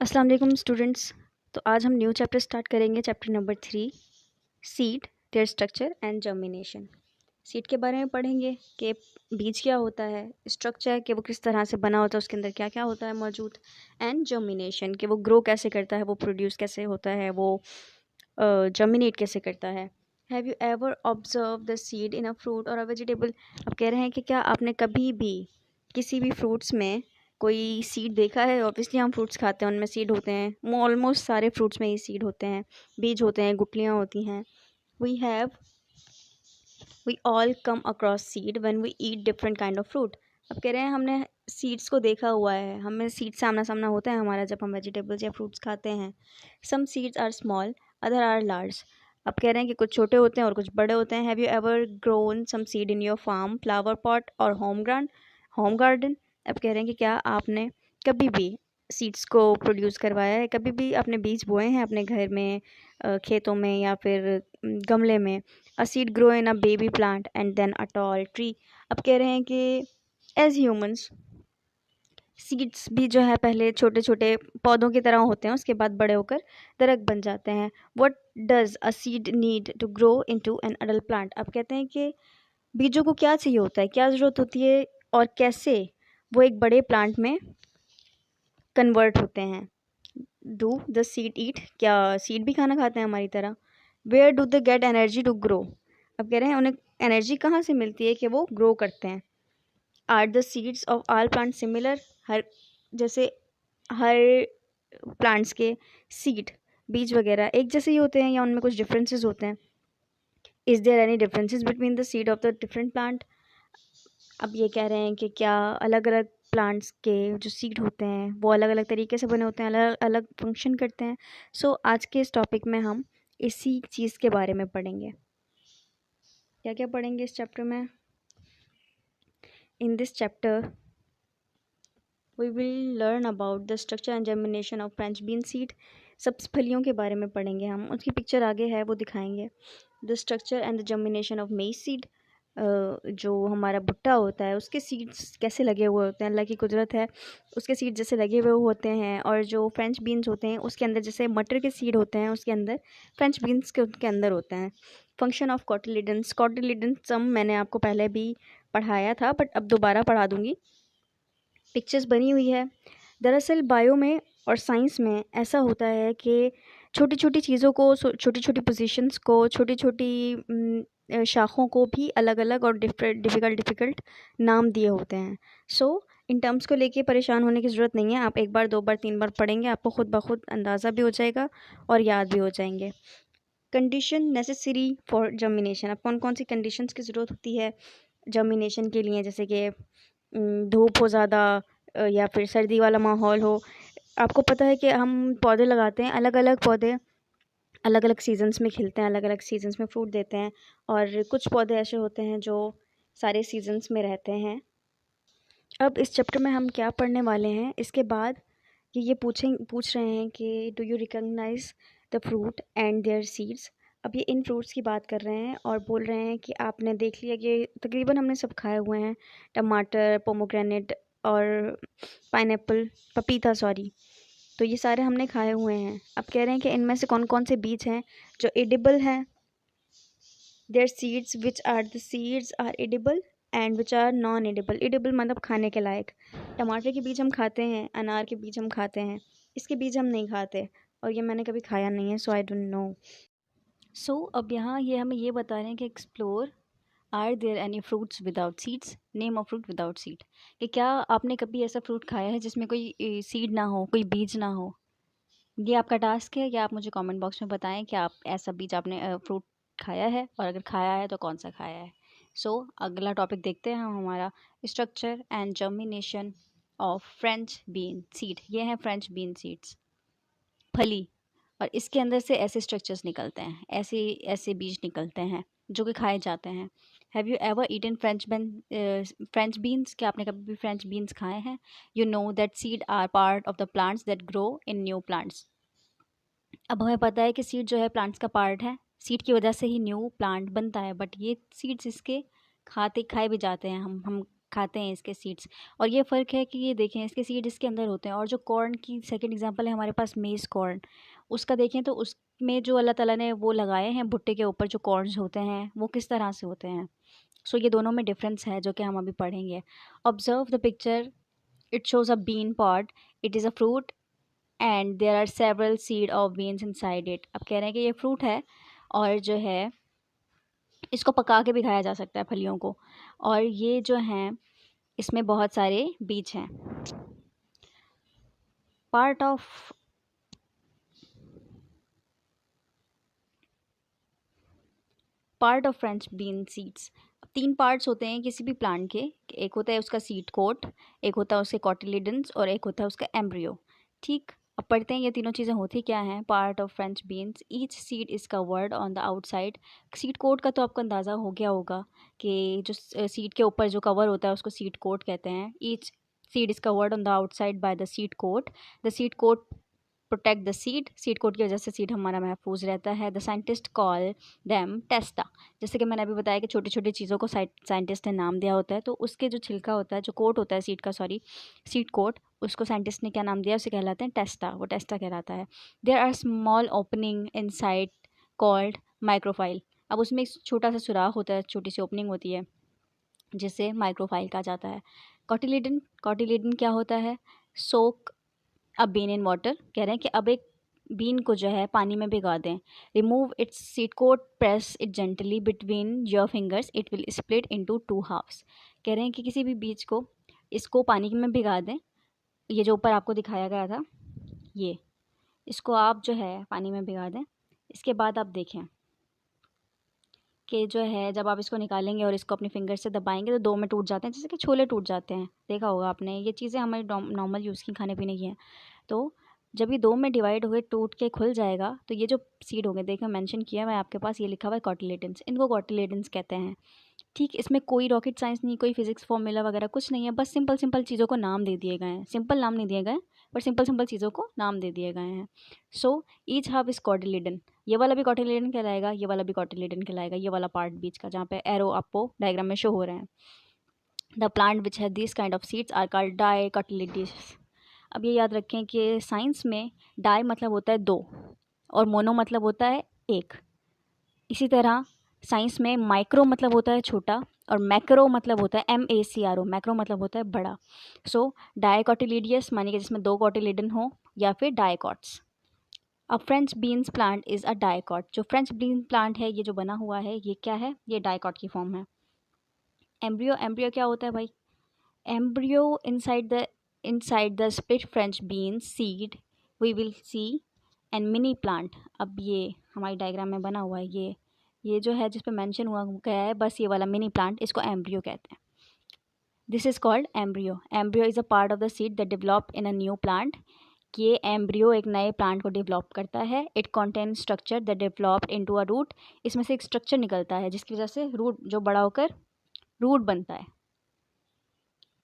अस्सलाम वालेकुम स्टूडेंट्स। तो आज हम न्यू चैप्टर स्टार्ट करेंगे, chapter number 3, seed, there structure and germination. Seed के बारे में पढ़ेंगे कि बीज क्या होता है, स्ट्रक्चर कि वो किस तरह से बना होता है, उसके अंदर क्या क्या होता है मौजूद, एंड जर्मिनेशन कि वो ग्रो कैसे करता है, वो प्रोड्यूस कैसे होता है, वो जर्मिनेट कैसे करता है। Have you ever observe the seed in a fruit और अ वेजिटेबल। अब कह रहे हैं कि क्या आपने कभी भी किसी भी फ्रूट्स में कोई सीड देखा है। ऑब्वियसली हम फ्रूट्स खाते हैं, उनमें सीड होते हैं। ऑलमोस्ट सारे फ्रूट्स में ही सीड होते हैं, बीज होते हैं, गुठलियाँ होती हैं। We all come across seed when we eat different kind of fruit. अब कह रहे हैं हमने सीड्स को देखा हुआ है, हमें सीड से आमना सामना होता है हमारा जब हम वेजिटेबल्स या फ्रूट्स खाते हैं। Some seeds are small, other are large. अब कह रहे हैं कि कुछ छोटे होते हैं और कुछ बड़े होते हैं। Have you ever grown some seed in your farm, flower pot और होम गार्डन। अब कह रहे हैं कि क्या आपने कभी भी सीड्स को प्रोड्यूस करवाया है, कभी भी आपने बीज बोए हैं अपने घर में, खेतों में या फिर गमले में। A seed grow in a baby plant and then a tall tree. अब कह रहे हैं कि एज ह्यूमंस सीड्स भी जो है पहले छोटे छोटे पौधों की तरह होते हैं, उसके बाद बड़े होकर दरख्त बन जाते हैं। What does a seed need to grow into an adult plant. अब कहते हैं कि बीजों को क्या चाहिए होता है, क्या ज़रूरत होती है और कैसे वो एक बड़े प्लांट में कन्वर्ट होते हैं। डू द सीड ईट, क्या सीड भी खाना खाते हैं हमारी तरह। Where do they get energy to grow. अब कह रहे हैं उन्हें एनर्जी कहाँ से मिलती है कि वो ग्रो करते हैं। Are the seeds of all plant similar. हर जैसे हर प्लांट्स के सीड, बीज वगैरह एक जैसे ही होते हैं या उनमें कुछ डिफरेंसेस होते हैं। Is there any differences between the seed of the different plant. अब ये कह रहे हैं कि क्या अलग अलग प्लांट्स के जो सीड होते हैं वो अलग अलग तरीके से बने होते हैं, अलग अलग फंक्शन करते हैं। सो आज के इस टॉपिक में हम इसी चीज़ के बारे में पढ़ेंगे। क्या क्या पढ़ेंगे इस चैप्टर में। In this chapter we will learn about the structure and germination of French bean seed. सब्ज फलियों के बारे में पढ़ेंगे हम, उसकी पिक्चर आगे है वो दिखाएंगे। The structure and the germination of मेज सीड, जो हमारा भुट्टा होता है उसके सीड्स कैसे लगे हुए होते हैं, अल्लाह की कुदरत है, उसके सीड जैसे लगे हुए होते हैं। और जो फ्रेंच बीन्स होते हैं उसके अंदर जैसे मटर के सीड होते हैं, उसके अंदर फ्रेंच बीन्स के उनके अंदर होते हैं। Function of cotyledons. कॉटिलिडन्स मैंने आपको पहले भी पढ़ाया था बट अब दोबारा पढ़ा दूँगी। पिक्चर्स बनी हुई है। दरअसल बायो में और साइंस में ऐसा होता है कि छोटी छोटी चीज़ों को, छोटी छोटी पोजीशंस को, छोटी छोटी शाखों को भी अलग अलग और डिफ़िकल्ट नाम दिए होते हैं। सो इन टर्म्स को लेके परेशान होने की ज़रूरत नहीं है। आप एक बार, दो बार, तीन बार पढ़ेंगे, आपको खुद ब खुद अंदाज़ा भी हो जाएगा और याद भी हो जाएंगे। Condition necessary for germination. अब कौन कौन सी कंडीशंस की ज़रूरत होती है जर्मिनेशन के लिए, जैसे कि धूप हो ज़्यादा या फिर सर्दी वाला माहौल हो। आपको पता है कि हम पौधे लगाते हैं, अलग अलग पौधे अलग अलग सीजन्स में खिलते हैं, अलग अलग सीजन्स में फ्रूट देते हैं। और कुछ पौधे ऐसे होते हैं जो सारे सीजन्स में रहते हैं। अब इस चैप्टर में हम क्या पढ़ने वाले हैं इसके बाद कि ये पूछ रहे हैं कि do you recognise the fruit and their seeds. अब ये इन फ्रूट्स की बात कर रहे हैं और बोल रहे हैं कि आपने देख लिया कि तकरीबन हमने सब खाए हुए हैं, टमाटर, पोमोग्रेनेट और पाइनएप्पल, पपीता सॉरी। तो ये सारे हमने खाए हुए हैं। अब कह रहे हैं कि इनमें से कौन कौन से बीज हैं जो एडिबल हैं। Their seeds which are the seeds are edible and which are non edible. Edible मतलब खाने के लायक। टमाटर के बीज हम खाते हैं, अनार के बीज हम खाते हैं, इसके बीज हम नहीं खाते और ये मैंने कभी खाया नहीं है, सो आई डोंट नो। सो अब यहाँ ये हमें ये बता रहे हैं कि explore are there any fruits without seeds, name of fruit without seed. कि क्या आपने कभी ऐसा फ्रूट खाया है जिसमें कोई सीड ना हो, कोई बीज ना हो। ये आपका टास्क है, या आप मुझे कमेंट बॉक्स में बताएं कि आप ऐसा बीज आपने फ्रूट खाया है और अगर खाया है तो कौन सा खाया है। सो अगला टॉपिक देखते हैं हम हमारा, structure and germination of French bean seed. ये हैं फ्रेंच बीन सीड्स, फली। और इसके अंदर से ऐसे स्ट्रक्चर्स निकलते हैं, ऐसे ऐसे बीज निकलते हैं जो कि खाए जाते हैं। Have you ever eaten French beans. क्या आपने कभी भी फ्रेंच बीन्स खाए हैं। You know that seed are part of the plants that grow in new plants. अब हमें पता है कि सीड जो है प्लांट्स का पार्ट है, सीड की वजह से ही न्यू प्लांट बनता है, बट ये सीड्स इसके खाए भी जाते हैं, हम खाते हैं इसके सीड्स। और ये फ़र्क है कि ये देखें इसके सीड इसके अंदर होते हैं, और जो कॉर्न की सेकंड एग्जांपल है हमारे पास मेज़ कॉर्न, उसका देखें तो उसमें जो अल्लाह ताला ने वो लगाए हैं भुट्टे के ऊपर जो कॉर्न्स होते हैं वो किस तरह से होते हैं। सो ये दोनों में डिफरेंस है जो कि हम अभी पढ़ेंगे। Observe the picture, it shows a bean pod, it is a fruit and there are several seed of beans inside it. अब कह रहे हैं कि ये फ्रूट है और जो है इसको पका के भी खाया जा सकता है फलियों को, और ये जो हैं इसमें बहुत सारे बीज हैं। Part of French been seeds. 3 parts होते हैं किसी भी प्लांट के। एक होता है उसका सीड कोट, एक होता है उसके कॉटिलिडन्स, और एक होता है उसका एम्ब्रियो। ठीक, अब पढ़ते हैं ये तीनों चीज़ें होती क्या हैं। Part of French beans, each seed is covered on the outside. Seed coat का तो आपको अंदाज़ा हो गया होगा कि जो सीड के ऊपर जो कवर होता है उसको सीड कोट कहते हैं। Each seed is covered on the outside by the seed coat. The seed coat protect the seed coat की वजह से सीड हमारा महफूज रहता है। The scientist call them testa. जैसे कि मैंने अभी बताया कि छोटी छोटी चीज़ों को साइंटिस्ट ने नाम दिया होता है, तो उसके जो छिलका होता है, जो कोट होता है सीड का, सीड कोट, उसको साइंटिस्ट ने क्या नाम दिया, उसे कहलाते हैं टेस्टा। वो टेस्टा कहलाता है। There are small opening inside called micropyle. अब उसमें एक छोटा सा सुराख होता है, छोटी सी ओपनिंग होती है जिसे माइक्रोफाइल कहा जाता है। कॉटिलिडन क्या होता है, सोक अ बीन इन वाटर। कह रहे हैं कि अब एक बीन को जो है पानी में भिगा दें। Remove its seed coat, press it gently between your fingers, it will split into 2 halves. कह रहे हैं कि किसी भी बीज को इसको पानी में भिगा दें, ये जो ऊपर आपको दिखाया गया था, ये इसको आप जो है पानी में भिगा दें। इसके बाद आप देखें कि जो है जब आप इसको निकालेंगे और इसको अपने फिंगर से दबाएंगे तो 2 में टूट जाते हैं, जैसे कि छोले टूट जाते हैं। देखा होगा आपने, ये चीज़ें हमारी नॉर्मल यूज़ की खाने पीने की हैं। तो जब ये 2 में डिवाइड हुए टूट के खुल जाएगा तो ये जो सीड होंगे, देखो मेंशन किया है आपके पास, ये लिखा हुआ है कॉटिलेडन्स, इनको कॉटिलेडन्स कहते हैं। ठीक, इसमें कोई रॉकेट साइंस नहीं, कोई फिजिक्स फॉर्मूला वगैरह कुछ नहीं है, बस सिंपल सिंपल चीज़ों को नाम दे दिए गए हैं। सिंपल नाम नहीं दिए गए, पर सिंपल सिंपल चीज़ों को नाम दे दिए गए हैं। So each have is cotyledon, ये वाला भी कॉटिलेडन कहलाएगा, ये वाला भी कॉटिलेडन कहलाएगा, ये वाला पार्ट बीच का जहाँ पे एरो आपको डायग्राम में शो हो रहे हैं। The plant which have this kind of seeds are called dicotyledons. अब ये याद रखें कि साइंस में डाई मतलब होता है 2 और मोनो मतलब होता है 1। इसी तरह साइंस में माइक्रो मतलब होता है छोटा और मैक्रो मतलब होता है MACRO, मैक्रो मतलब होता है बड़ा। सो डाइकोटिलिडियस मानिए कि जिसमें 2 कॉटिलिडन हो, या फिर डाइकॉट्स। अब French beans plant is a dicot. जो फ्रेंच बीन प्लांट है ये जो बना हुआ है ये क्या है, ये डाइकॉट की फॉर्म है। एम्ब्रियो क्या होता है भाई, embryo inside the split French bean seed we will see and mini plant। अब ये हमारी डायग्राम में बना हुआ है, ये जो है जिस पे मेंशन हुआ गया है, बस ये वाला मिनी प्लांट, इसको एम्ब्रियो कहते हैं। This is called embryo. Embryo is a part of the seed that develop in a new plant. ये एम्ब्रियो एक नए प्लांट को डेवलप करता है। It contain structure that developed into a root. इसमें से एक स्ट्रक्चर निकलता है जिसकी वजह से रूट जो बड़ा होकर रूट बनता है,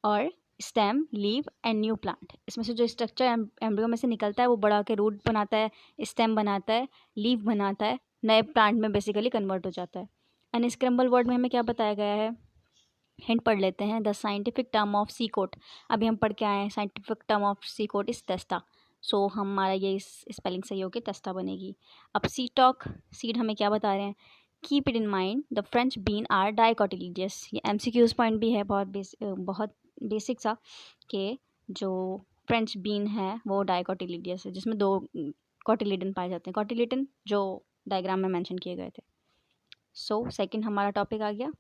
और stem, leave and new plant. इसमें से जो स्ट्रक्चर एम्ब्रियो में से निकलता है वो बड़ा होकर रूट बनाता है, स्टेम बनाता है, लीव बनाता है, नए प्लांट में बेसिकली कन्वर्ट हो जाता है। अनस्क्रैम्बल वर्ड में हमें क्या बताया गया है, हिंट पढ़ लेते हैं। The scientific term of seed coat, अभी हम पढ़ के आए हैं, scientific term of seed coat is testa. सो हमारा ये स्पेलिंग सही होकर टेस्टा बनेगी। अब सी टॉक, सीड हमें क्या बता रहे हैं, keep it in mind the French bean are dicotyledonous. ये MCQs पॉइंट भी है, बहुत बेसिक सा, कि जो फ्रेंच बीन है वो डाइकोटिलिडियस है, जिसमें 2 कॉटिलिडन पाए जाते हैं, कॉटिलिडन जो डायग्राम में मेंशन किए गए थे। सो सेकंड हमारा टॉपिक आ गया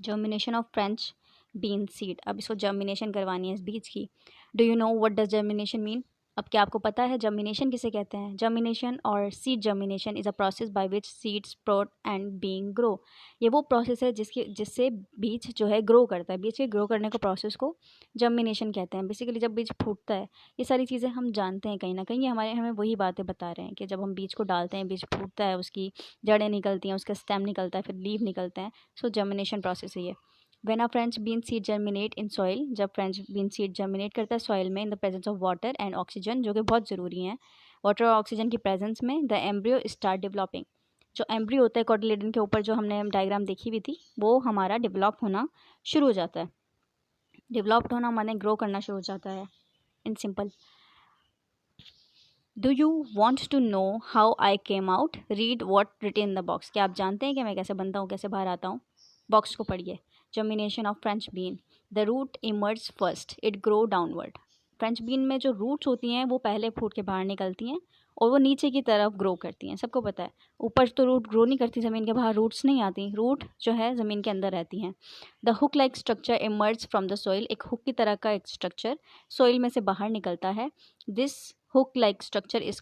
germination of French bean seed. अब इसको जर्मिनेशन करवानी है इस बीज की। Do you know what does germination mean. अब क्या आपको पता है जर्मिनेशन किसे कहते हैं। जर्मिनेशन और seed germination is a process by which seed sprout and being grow. ये वो प्रोसेस है जिससे बीज जो है ग्रो करता है। बीज के ग्रो करने का प्रोसेस को जर्मिनेशन कहते हैं। बेसिकली जब बीज फूटता है, ये सारी चीज़ें हम जानते हैं कहीं ना कहीं, ये हमें वही बातें बता रहे हैं कि जब हम बीज को डालते हैं, बीज फूटता है, उसकी जड़ें निकलती हैं, उसका स्टेम निकलता है, फिर लीव निकलते हैं। सो जर्मिनेशन प्रोसेस है ये। When a French bean seed germinate in soil, जब फ्रेंच बीन सीड जर्मिनेट करता है सॉइल में, in the presence of water and oxygen, जो कि बहुत ज़रूरी हैं, वाटर और ऑक्सीजन की प्रेजेंस में, द एम्ब्रियो स्टार्ट डेवलपिंग। जो एम्ब्रियो होता है कॉटिलेडन के ऊपर जो हमने डायग्राम देखी हुई थी, वो हमारा डेवलप होना शुरू हो जाता है। डेवलप्ड होना माने ग्रो करना शुरू हो जाता है in simple. Do you want to know how I came out, read what written in the box. क्या आप जानते हैं कि मैं कैसे बनता हूँ, कैसे बाहर आता हूँ। बॉक्स को पढ़िए। Germination of French bean, the root emerge first, it grow downward. French bean में जो रूट्स होती हैं वो पहले फूट के बाहर निकलती हैं और वो नीचे की तरफ ग्रो करती हैं, सबको पता है। ऊपर तो रूट ग्रो नहीं करती, ज़मीन के बाहर रूट्स नहीं आती, रूट जो है ज़मीन के अंदर रहती हैं। The hook like structure emerge from the soil, एक हुक की तरह का एक स्ट्रक्चर सॉइल में से बाहर निकलता है। This hook like structure is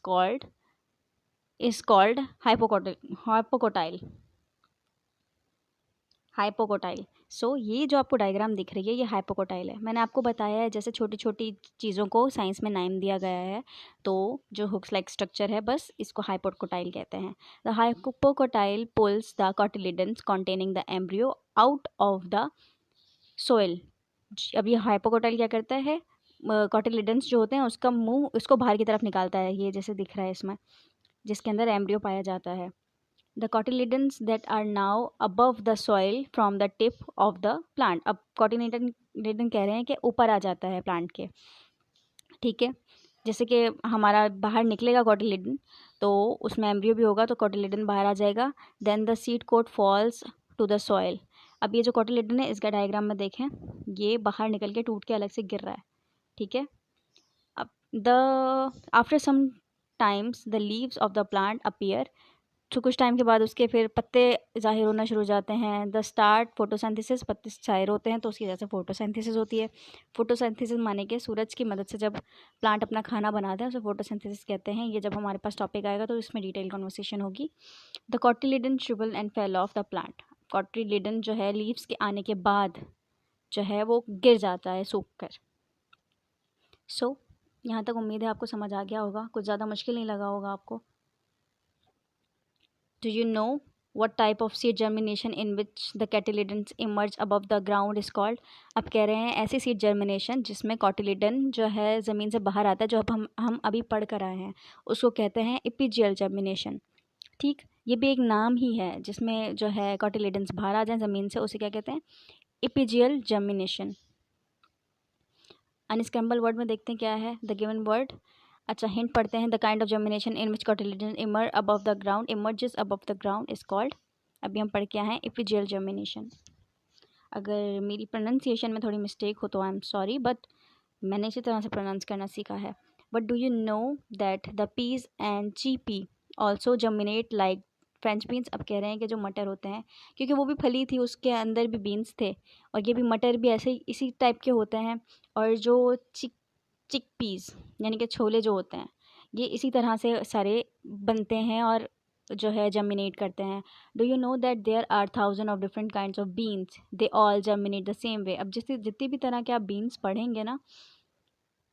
called hypocotyl। Hypocotyl. So ये जो आपको डायग्राम दिख रही है ये हाइपोकोटाइल है। मैंने आपको बताया है जैसे छोटी छोटी चीज़ों को साइंस में नाम दिया गया है, तो जो हुक्स लाइक स्ट्रक्चर है बस इसको हाइपोकोटाइल कहते हैं। The hypocotyl pulls the cotyledons containing the embryo out of the soil. अब ये हाइपोकोटाइल क्या करता है, कॉटिलिडन्स जो होते हैं उसका मुंह उसको बाहर की तरफ निकालता है, ये जैसे दिख रहा है इसमें, जिसके अंदर एम्ब्रियो पाया जाता है। The cotyledons that are now above the soil from the tip of the plant। अब cotyledon कह रहे हैं कि ऊपर आ जाता है प्लांट के, ठीक है। जैसे कि हमारा बाहर निकलेगा cotyledon तो उसमें एम्ब्रियो भी होगा, तो cotyledon बाहर आ जाएगा। Then the seed coat falls to the soil. अब ये जो cotyledon है इसका डायग्राम में देखें, ये बाहर निकल के टूट के अलग से गिर रहा है, ठीक है। अब after some times the leaves of the plant appear, तो कुछ टाइम के बाद उसके फिर पत्ते ज़ाहिर होना शुरू हो जाते हैं। द स्टार्ट फोटोसिंथेसिस, पत्ते ज़ाहिर होते हैं तो उसकी वजह से फोटोसिंथेसिस होती है। फोटोसिंथेसिस माने कि सूरज की मदद से जब प्लांट अपना खाना बनाते हैं उसे फोटोसिंथेसिस कहते हैं। ये जब हमारे पास टॉपिक आएगा तो इसमें डिटेल कन्वर्सेशन होगी। The cotyledon shrivel and fell off the plant. Cotyledon जो है लीव्स के आने के बाद जो है वो गिर जाता है सूख कर। सो यहाँ तक उम्मीद है आपको समझ आ गया होगा, कुछ ज़्यादा मुश्किल नहीं लगा होगा आपको। Do you know what type of seed germination in which the cotyledons emerge above the ground is called? अब कह रहे हैं ऐसी सीड जर्मिनेशन जिसमें कॉटिलिडन जो है ज़मीन से बाहर आता है, जो अब हम अभी पढ़ कर आए हैं, उसको कहते हैं इपिजियल जर्मिनेशन। ठीक, ये भी एक नाम ही है जिसमें जो है कॉटिलिडन्स बाहर आ जाए ज़मीन से, उसे क्या कहते हैं, इपिजियल जर्मिनेशन। अनस्क्रैम्बल वर्ड में देखते हैं क्या है द गिवन वर्ड। अच्छा, हिंट पढ़ते हैं। The kind of germination in which cotyledon emerges above the ground is called. अभी हम पढ़ के आए हैं इपिजियल जर्मिनेशन। अगर मेरी प्रोनाउंसिएशन में थोड़ी मिस्टेक हो तो आई एम सॉरी, बट मैंने इसी तरह से प्रोनाउंस करना सीखा है। But do you know that the peas and chickpea also germinate like French beans. अब कह रहे हैं कि जो मटर होते हैं, क्योंकि वो भी फली थी उसके अंदर भी बीन्स थे, और ये भी मटर भी ऐसे इसी टाइप के होते हैं। और जो चिक पीस यानी कि छोले जो होते हैं, ये इसी तरह से सारे बनते हैं और जो है जर्मिनेट करते हैं। Do you know that there are 1000 of different kinds of beans, they all germinate the same way. अब जितनी भी तरह के आप बीन्स पढ़ेंगे ना,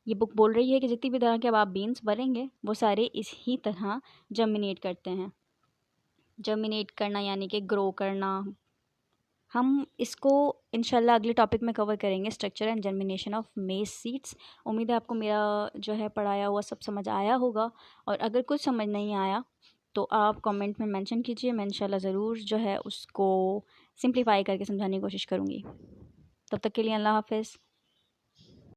ये बुक बोल रही है कि जितनी भी तरह के अब आप बीन्स पढ़ेंगे वो सारे इसी तरह जर्मिनेट करते हैं। जर्मिनेट करना यानी कि ग्रो करना। हम इसको इंशाल्लाह अगले टॉपिक में कवर करेंगे, स्ट्रक्चर एंड जर्मिनेशन ऑफ मेज सीड्स। उम्मीद है आपको मेरा जो है पढ़ाया हुआ सब समझ आया होगा, और अगर कुछ समझ नहीं आया तो आप कमेंट में मेंशन कीजिए, मैं इंशाल्लाह ज़रूर जो है उसको सिंप्लीफाई करके समझाने की कोशिश करूँगी। तब तक के लिए अल्लाह हाफ़िज़।